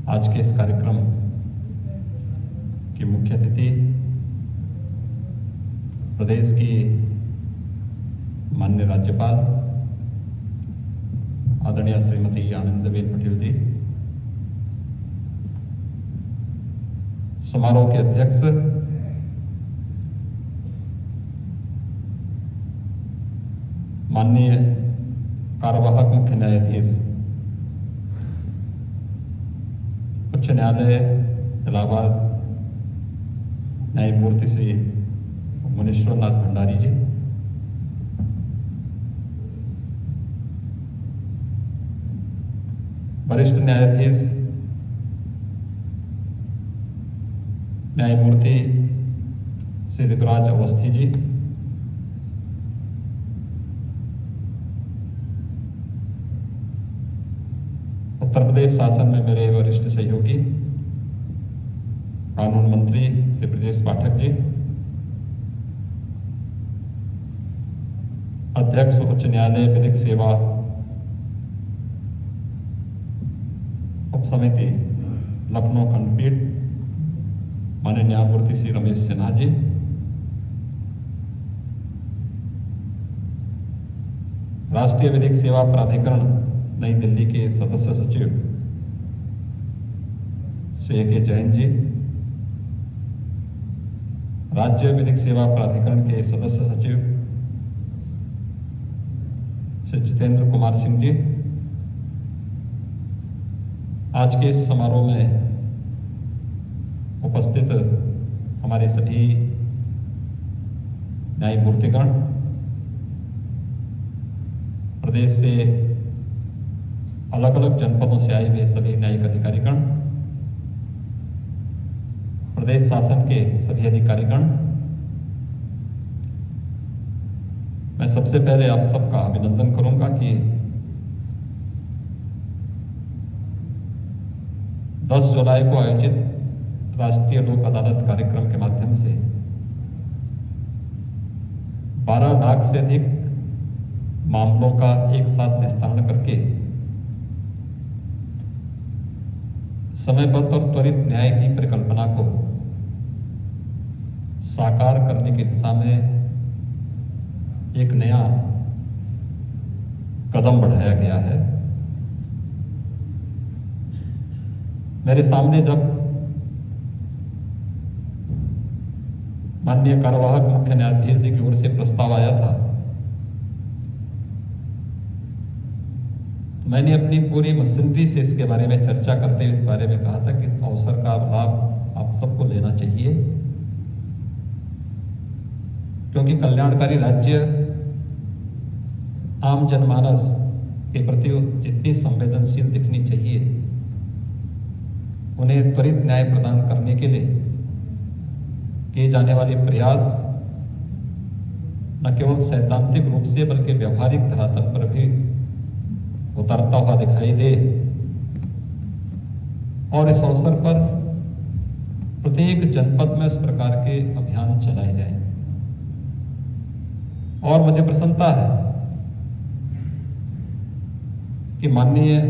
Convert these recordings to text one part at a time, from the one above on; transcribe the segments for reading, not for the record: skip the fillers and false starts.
आज के इस कार्यक्रम की मुख्य अतिथि प्रदेश की माननीय राज्यपाल आदरणीय श्रीमती आनंदीबेन पटेल जी, समारोह के अध्यक्ष माननीय कार्यवाहक मुख्य न्यायाधीश उच्च न्यायालय इलाहाबाद न्यायमूर्ति श्री मुनीश्वरनाथ भंडारी जी, वरिष्ठ न्यायाधीश न्यायमूर्ति श्री ऋतुराज अवस्थी जी, उत्तर प्रदेश शासन में मेरे वरिष्ठ सहयोगी कानून मंत्री श्री ब्रजेश पाठक जी, अध्यक्ष उच्च न्यायालय विधिक सेवा उप समिति लखनऊ खंडपीठ माननीय न्यायमूर्ति श्री रमेश सिन्हा जी, राष्ट्रीय विधिक सेवा प्राधिकरण नई दिल्ली के सदस्य सचिव श्री ए के जैन जी, राज्य विधिक सेवा प्राधिकरण के सदस्य सचिव श्री जितेंद्र कुमार सिंह जी, आज के इस समारोह में उपस्थित हमारे सभी न्यायमूर्तिगण, प्रदेश से अलग अलग जनपदों से आए हुए सभी न्यायिक अधिकारीगण, प्रदेश शासन के सभी अधिकारीगण, मैं सबसे पहले आप सबका अभिनंदन करूंगा कि 10 जुलाई को आयोजित राष्ट्रीय लोक अदालत कार्यक्रम के माध्यम से 12 लाख से अधिक मामलों का एक साथ निस्तारण करके समयबद्ध और त्वरित न्याय की परिकल्पना को साकार करने की दिशा में एक नया कदम बढ़ाया गया है। मेरे सामने जब माननीय कार्यवाहक मुख्य न्यायाधीश जी की ओर से प्रस्ताव आया था, मैंने अपनी पूरी मशीनरी से इसके बारे में चर्चा करते हुए इस बारे में कहा था कि इस अवसर का लाभ आप सबको लेना चाहिए, क्योंकि कल्याणकारी राज्य आम जनमानस के प्रति जितनी संवेदनशील दिखनी चाहिए, उन्हें त्वरित न्याय प्रदान करने के लिए किए जाने वाले प्रयास न केवल सैद्धांतिक रूप से बल्कि व्यवहारिक धरातल पर भी उतरता हुआ दिखाई दे, और इस अवसर पर प्रत्येक जनपद में इस प्रकार के अभियान चलाए जाएं। और मुझे प्रसन्नता है कि माननीय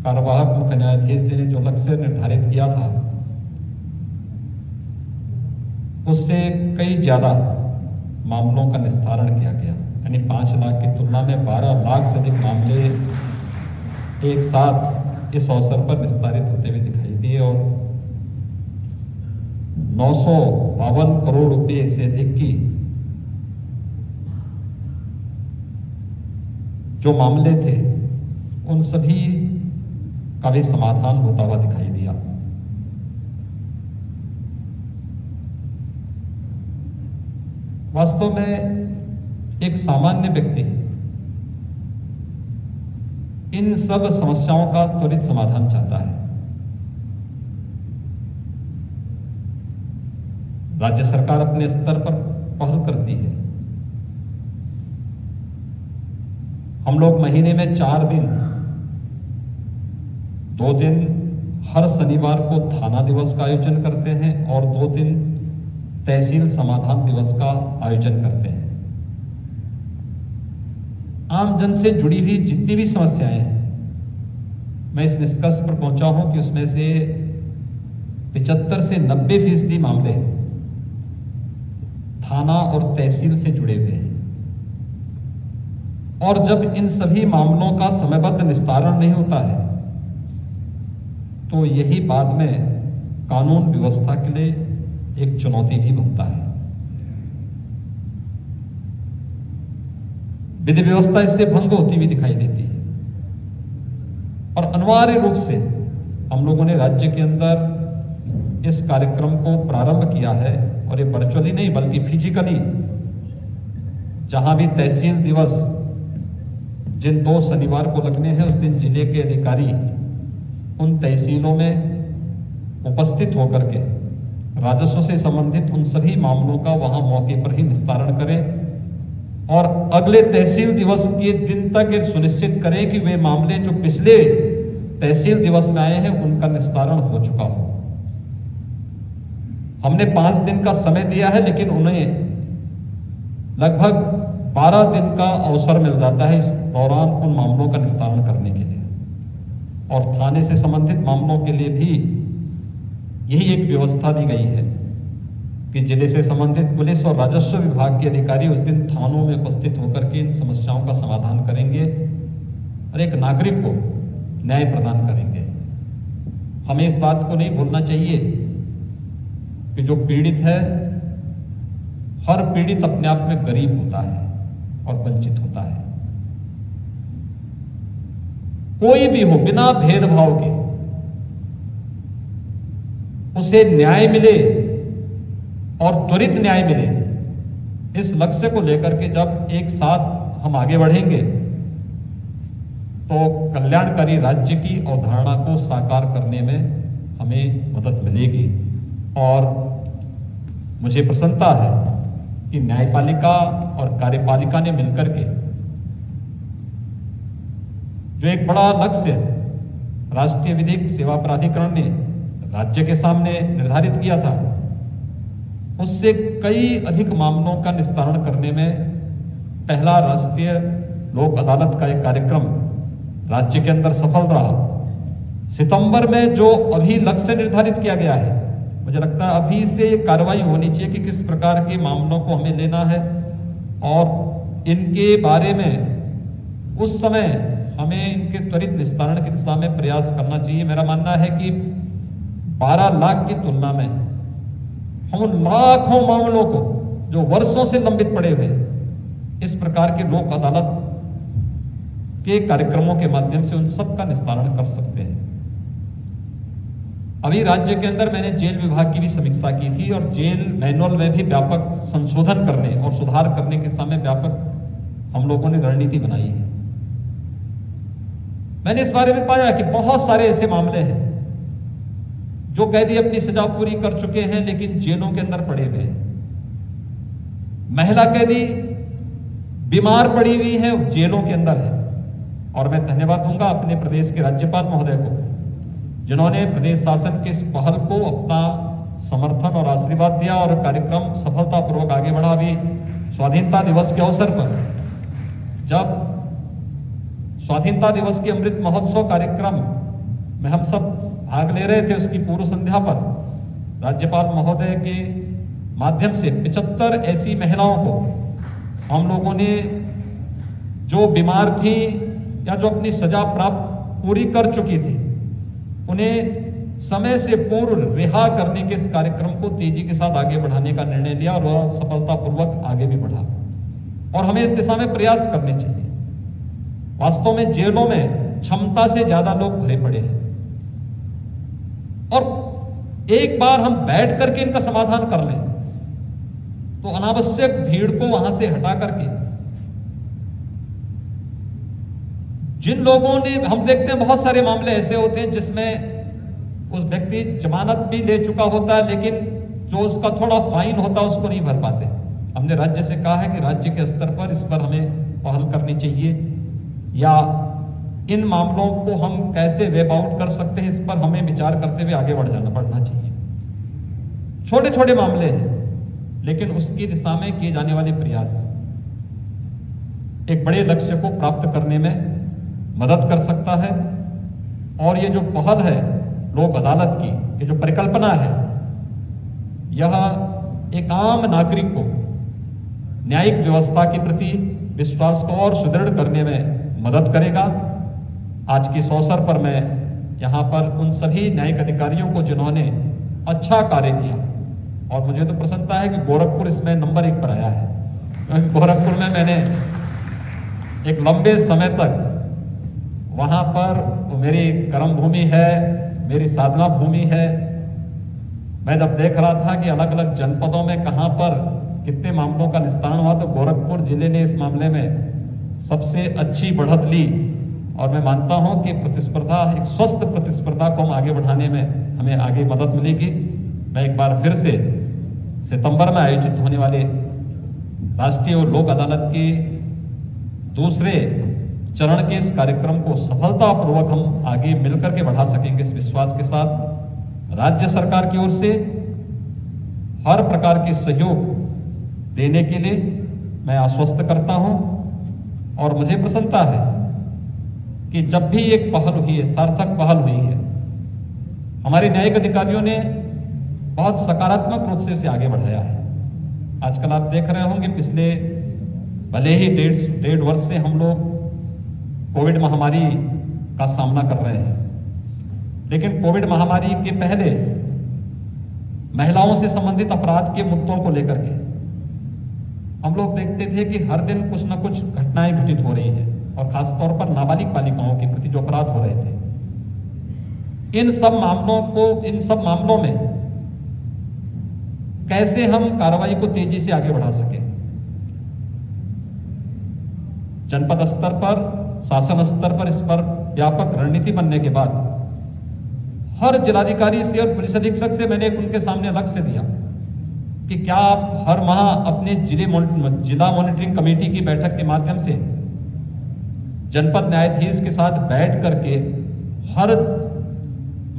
कार्यवाहक मुख्य न्यायाधीश जी ने जो लक्ष्य निर्धारित किया था, उससे कई ज्यादा मामलों का निस्तारण किया गया। यानी 5 लाख की तुलना में 12 लाख से अधिक मामले एक साथ इस अवसर पर निस्तारित होते हुए दिखाई दिए, और 952 करोड़ रुपए से अधिक की जो मामले थे, उन सभी का भी समाधान होता हुआ दिखाई दिया। वास्तव में एक सामान्य व्यक्ति इन सब समस्याओं का त्वरित समाधान चाहता है। राज्य सरकार अपने स्तर पर पहल करती है। हम लोग महीने में 4 दिन, 2 दिन हर शनिवार को थाना दिवस का आयोजन करते हैं और 2 दिन तहसील समाधान दिवस का आयोजन करते हैं। आम जन से जुड़ी हुई जितनी भी समस्याएं हैं, मैं इस निष्कर्ष पर पहुंचा हूं कि उसमें से 75 से 90% मामले थाना और तहसील से जुड़े हुए हैं। और जब इन सभी मामलों का समयबद्ध निस्तारण नहीं होता है तो यही बाद में कानून व्यवस्था के लिए एक चुनौती भी बनता है। विधि व्यवस्था इससे भंग होती हुई दिखाई देती है और अनिवार्य रूप से हम लोगों ने राज्य के अंदर इस कार्यक्रम को प्रारंभ किया है और ये वर्चुअली नहीं बल्कि फिजिकली, जहां भी तहसील दिवस जिन 2 शनिवार को लगने हैं उस दिन जिले के अधिकारी उन तहसीलों में उपस्थित होकर के राजस्व से संबंधित उन सभी मामलों का वहां मौके पर ही निस्तारण करें और अगले तहसील दिवस के दिन तक ये सुनिश्चित करें कि वे मामले जो पिछले तहसील दिवस में आए हैं उनका निस्तारण हो चुका हो। हमने 5 दिन का समय दिया है लेकिन उन्हें लगभग 12 दिन का अवसर मिल जाता है इस दौरान उन मामलों का निस्तारण करने के लिए। और थाने से संबंधित मामलों के लिए भी यही एक व्यवस्था दी गई है कि जिले से संबंधित पुलिस और राजस्व विभाग के अधिकारी उस दिन थानों में उपस्थित होकर के इन समस्याओं का समाधान करेंगे और एक नागरिक को न्याय प्रदान करेंगे। हमें इस बात को नहीं भूलना चाहिए कि जो पीड़ित है, हर पीड़ित अपने आप में गरीब होता है और वंचित होता है। कोई भी हो, बिना भेदभाव के उसे न्याय मिले और त्वरित न्याय मिले, इस लक्ष्य को लेकर के जब एक साथ हम आगे बढ़ेंगे तो कल्याणकारी राज्य की अवधारणा को साकार करने में हमें मदद मिलेगी। और मुझे प्रसन्नता है कि न्यायपालिका और कार्यपालिका ने मिलकर के जो एक बड़ा लक्ष्य राष्ट्रीय विधिक सेवा प्राधिकरण ने राज्य के सामने निर्धारित किया था, उससे कई अधिक मामलों का निस्तारण करने में पहला राष्ट्रीय लोक अदालत का एक कार्यक्रम राज्य के अंदर सफल रहा। सितंबर में जो अभी लक्ष्य निर्धारित किया गया है, मुझे लगता है अभी से ये कार्रवाई होनी चाहिए कि किस प्रकार के मामलों को हमें लेना है और इनके बारे में उस समय हमें इनके त्वरित निस्तारण की दिशा में प्रयास करना चाहिए। मेरा मानना है कि 12 लाख की तुलना में हम उन लाखों मामलों को जो वर्षों से लंबित पड़े हुए इस प्रकार के लोक अदालत के कार्यक्रमों के माध्यम से उन सब का निस्तारण कर सकते हैं। अभी राज्य के अंदर मैंने जेल विभाग की भी समीक्षा की थी और जेल मैनुअल में भी व्यापक संशोधन करने और सुधार करने के समय व्यापक हम लोगों ने रणनीति बनाई है। मैंने इस बारे में पाया कि बहुत सारे ऐसे मामले हैं जो कैदी अपनी सजा पूरी कर चुके हैं लेकिन जेलों के अंदर पड़े हुए हैं। महिला कैदी बीमार पड़ी हुई है, जेलों के अंदर है। और मैं धन्यवाद दूंगा अपने प्रदेश के राज्यपाल महोदय को, जिन्होंने प्रदेश शासन के इस पहल को अपना समर्थन और आशीर्वाद दिया और कार्यक्रम सफलतापूर्वक आगे बढ़ा। भी स्वाधीनता दिवस के अवसर पर जब स्वाधीनता दिवस के अमृत महोत्सव कार्यक्रम में हम सब भाग ले रहे थे, उसकी पूर्व संध्या पर राज्यपाल महोदय के माध्यम से 75 ऐसी महिलाओं को हम लोगों ने जो बीमार थी या जो अपनी सजा प्राप्त पूरी कर चुकी थी, उन्हें समय से पूर्व रिहा करने के इस कार्यक्रम को तेजी के साथ आगे बढ़ाने का निर्णय लिया और वह सफलतापूर्वक आगे भी बढ़ा। और हमें इस दिशा में प्रयास करने चाहिए। वास्तव में जेलों में क्षमता से ज्यादा लोग भरे पड़े हैं और एक बार हम बैठ करके इनका समाधान कर लें तो अनावश्यक भीड़ को वहां से हटा करके जिन लोगों ने, हम देखते हैं बहुत सारे मामले ऐसे होते हैं जिसमें उस व्यक्ति जमानत भी ले चुका होता है लेकिन जो उसका थोड़ा फाइन होता है उसको नहीं भर पाते। हमने राज्य से कहा है कि राज्य के स्तर पर इस पर हमें पहल करनी चाहिए या इन मामलों को हम कैसे वेब आउट कर सकते हैं, इस पर हमें विचार करते हुए आगे बढ़ना चाहिए। छोटे छोटे मामले हैं लेकिन उसकी दिशा में किए जाने वाले प्रयास एक बड़े लक्ष्य को प्राप्त करने में मदद कर सकता है। और ये जो पहल है लोक अदालत की, ये जो परिकल्पना है, यह एक आम नागरिक को न्यायिक व्यवस्था के प्रति विश्वास को और सुदृढ़ करने में मदद करेगा। आज के इस अवसर पर मैं यहाँ पर उन सभी न्यायिक अधिकारियों को जिन्होंने अच्छा कार्य किया, और मुझे तो प्रसन्नता है कि गोरखपुर इसमें नंबर 1 पर आया है, क्योंकि गोरखपुर में मैंने एक लंबे समय तक वहाँ पर वो मेरी कर्म भूमि है, मेरी साधना भूमि है। मैं जब देख रहा था कि अलग अलग जनपदों में कहाँ पर कितने मामलों का निस्तारण हुआ, तो गोरखपुर जिले ने इस मामले में सबसे अच्छी बढ़त ली, और मैं मानता हूं कि प्रतिस्पर्धा, एक स्वस्थ प्रतिस्पर्धा को हम आगे बढ़ाने में हमें आगे मदद मिलेगी। मैं एक बार फिर से सितंबर में आयोजित होने वाले राष्ट्रीय और लोक अदालत के दूसरे चरण के इस कार्यक्रम को सफलतापूर्वक हम आगे मिलकर के बढ़ा सकेंगे, इस विश्वास के साथ राज्य सरकार की ओर से हर प्रकार के सहयोग देने के लिए मैं आश्वस्त करता हूं। और मुझे प्रसन्नता है कि जब भी एक पहल हुई है, सार्थक पहल हुई है, हमारे न्यायिक अधिकारियों ने बहुत सकारात्मक रूप से इसे आगे बढ़ाया है। आजकल आप देख रहे होंगे, पिछले भले ही 1.5 वर्ष से हम लोग कोविड महामारी का सामना कर रहे हैं, लेकिन कोविड महामारी के पहले महिलाओं से संबंधित अपराध के मुद्दों को लेकर के हम लोग देखते थे कि हर दिन कुछ न कुछ घटनाएं घटित हो रही हैं, और खासतौर पर नाबालिग बालिकाओं के प्रति जो अपराध हो रहे थे। इन सब मामलों में कैसे हम कार्रवाई को तेजी से आगे बढ़ा सकें, जनपद स्तर पर, शासन स्तर पर इस पर व्यापक रणनीति बनने के बाद हर जिलाधिकारी से और पुलिस अधीक्षक से मैंने उनके सामने लक्ष्य दिया कि क्या आप हर माह अपने जिला मॉनिटरिंग कमेटी की बैठक के माध्यम से जनपद न्यायाधीश के साथ बैठ करके हर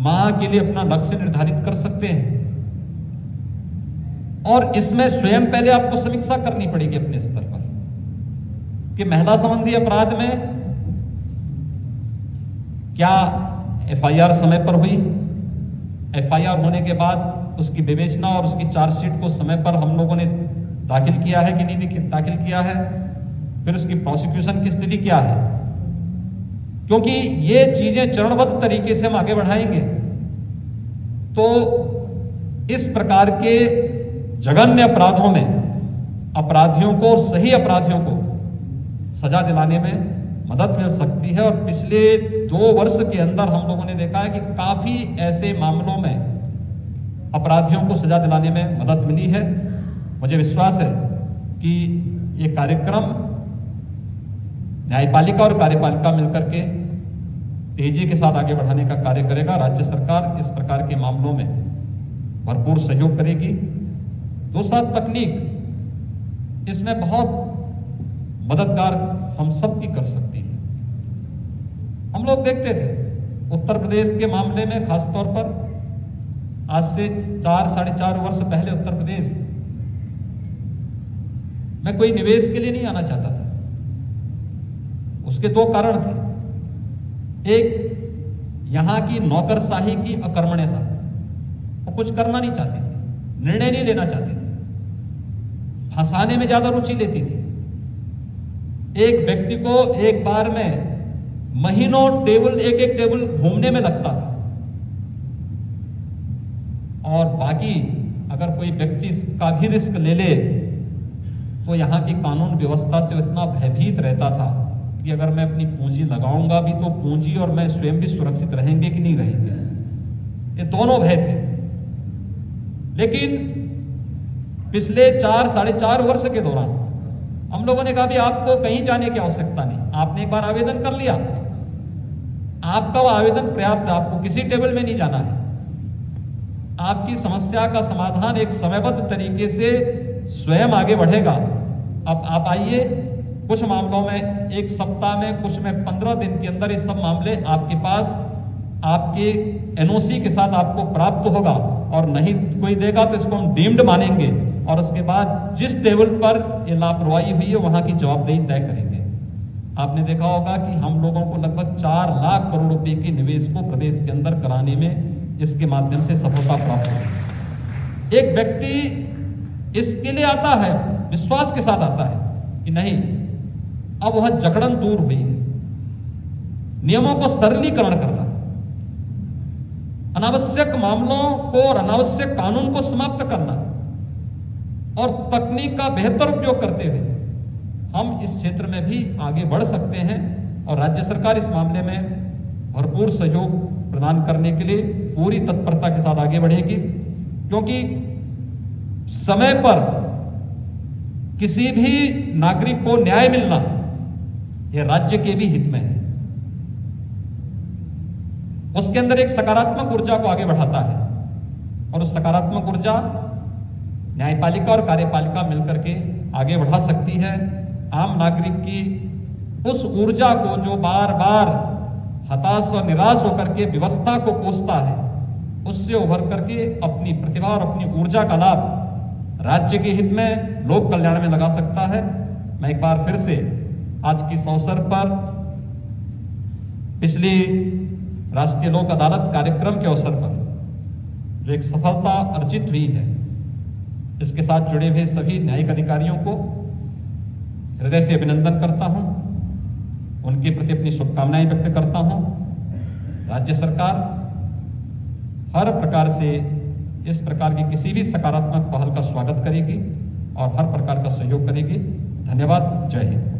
माह के लिए अपना लक्ष्य निर्धारित कर सकते हैं, और इसमें स्वयं पहले आपको समीक्षा करनी पड़ेगी अपने स्तर पर कि महिला संबंधी अपराध में क्या एफआईआर समय पर हुई, एफआईआर होने के बाद उसकी विवेचना और उसकी चार्जशीट को समय पर हम लोगों ने दाखिल किया है कि नहीं दाखिल किया है, फिर उसकी प्रोसिक्यूशन की स्थिति क्या है, क्योंकि ये चीजें चरणबद्ध तरीके से हम आगे बढ़ाएंगे तो इस प्रकार के जघन्य अपराधों में अपराधियों को, सही अपराधियों को सजा दिलाने में मदद मिल सकती है। और पिछले 2 वर्ष के अंदर हम लोगों ने देखा है कि काफी ऐसे मामलों में अपराधियों को सजा दिलाने में मदद मिली है। मुझे विश्वास है कि ये कार्यक्रम न्यायपालिका और कार्यपालिका मिलकर के तेजी के साथ आगे बढ़ाने का कार्य करेगा। राज्य सरकार इस प्रकार के मामलों में भरपूर सहयोग करेगी। दूसरा, तकनीक इसमें बहुत मददगार हम सब की कर सकती है। हम लोग देखते थे उत्तर प्रदेश के मामले में, खासतौर पर आज से 4 साढ़े 4 वर्ष पहले उत्तर प्रदेश में कोई निवेश के लिए नहीं आना चाहता था। उसके 2 कारण थे। एक, यहां की नौकरशाही की अकर्मण्यता, वो कुछ करना नहीं चाहती थी, निर्णय नहीं लेना चाहती थी, फंसाने में ज्यादा रुचि लेती थी। एक व्यक्ति को एक बार में महीनों एक टेबल घूमने में लगता था, और बाकी अगर कोई व्यक्ति इसका भी रिस्क ले ले तो यहां की कानून व्यवस्था से इतना भयभीत रहता था कि अगर मैं अपनी पूंजी लगाऊंगा भी तो पूंजी और मैं स्वयं भी सुरक्षित रहेंगे कि नहीं रहेंगे, ये दोनों भय थे। लेकिन पिछले 4 साढ़े 4 वर्ष के दौरान हम लोगों ने कहा भी आपको कहीं जाने की आवश्यकता नहीं, आपने एक बार आवेदन कर लिया, आपका वो आवेदन पर्याप्त है, आपको किसी टेबल में नहीं जाना है। आपकी समस्या का समाधान एक समयबद्ध तरीके से स्वयं आगे बढ़ेगा। अब आप आइए, कुछ मामलों में 1 सप्ताह में, कुछ में 15 दिन के अंदर ये सब मामले आपके पास आपके एनओसी के साथ आपको प्राप्त होगा, और नहीं कोई देगा तो इसको हम डीम्ड मानेंगे, और उसके बाद जिस टेबल पर ये लापरवाही हुई है वहां की जवाबदेही तय करेंगे। आपने देखा होगा कि हम लोगों को लगभग 4 लाख करोड़ रुपए के निवेश को प्रदेश के अंदर कराने में इसके माध्यम से सफलता प्राप्त हुई। एक व्यक्ति इसके लिए आता है, विश्वास के साथ आता है कि नहीं, अब वह जकड़न दूर हुई है, नियमों को सरलीकरण करना, अनावश्यक मामलों को और अनावश्यक कानून को समाप्त करना और तकनीक का बेहतर उपयोग करते हुए हम इस क्षेत्र में भी आगे बढ़ सकते हैं और राज्य सरकार इस मामले में भरपूर सहयोग प्रदान करने के लिए पूरी तत्परता के साथ आगे बढ़ेगी, क्योंकि समय पर किसी भी नागरिक को न्याय मिलना यह राज्य के भी हित में है। उसके अंदर एक सकारात्मक ऊर्जा को आगे बढ़ाता है और उस सकारात्मक ऊर्जा न्यायपालिका और कार्यपालिका मिलकर के आगे बढ़ा सकती है। आम नागरिक की उस ऊर्जा को जो बार बार हताश और निराश होकर के व्यवस्था को कोसता है, उससे उभर करके अपनी प्रतिभा और अपनी ऊर्जा का लाभ राज्य के हित में, लोक कल्याण में लगा सकता है। मैं एक बार फिर से आज के इस अवसर पर पिछली राष्ट्रीय लोक अदालत कार्यक्रम के अवसर पर जो एक सफलता अर्जित हुई है, इसके साथ जुड़े हुए सभी न्यायिक अधिकारियों को हृदय से अभिनंदन करता हूं, उनके प्रति अपनी शुभकामनाएं व्यक्त करता हूं। राज्य सरकार हर प्रकार से इस प्रकार की किसी भी सकारात्मक पहल का स्वागत करेगी और हर प्रकार का सहयोग करेगी। धन्यवाद। जय हिंद।